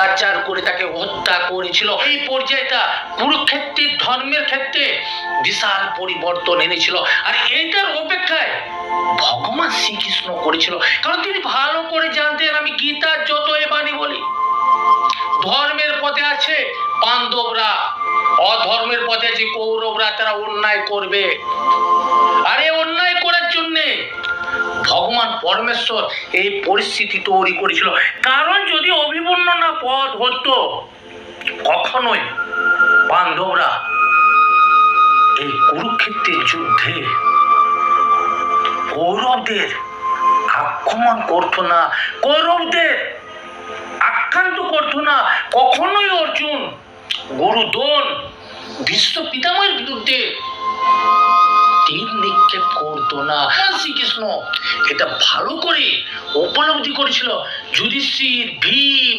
অত্যাচার করে তাকে হত্যা করেছিল। এই পর্যায়টা কুরুক্ষেত্রের ধর্মের ক্ষেত্রে বিশাল পরিবর্তন এনেছিল। আর এইটার অপেক্ষায় ভগবান শ্রীকৃষ্ণ করেছিল, কারণ তিনি ভালো করে জানতেন, আমি গীতার যত বাণী বলি, ধর্মের পথে আছে পাণ্ডবরা, অধর্মের পথে আছে কৌরবরা, তারা অন্যায় করবে। আর এই অন্যায় করার জন্য ভগবান পরমেশ্বর এই পরিস্থিতি তৈরি করেছিল। কারণ যদি অভিমন্যু না পথ হতো, কখনোই পাণ্ডবরা এই কুরুক্ষেত্রের যুদ্ধে কৌরবদের আক্রমণ করতো না, কৌরবদের আক্রান্ত করতো না। কখনোই অর্জুন, গুরু দ্রোণ, ভীষ্ম পিতামহের বিরুদ্ধে তীর নিক্ষেপ করতো না। শ্রীকৃষ্ণ এটা ভালো করে উপলব্ধি করেছিল। যুধিষ্ঠির, ভীম,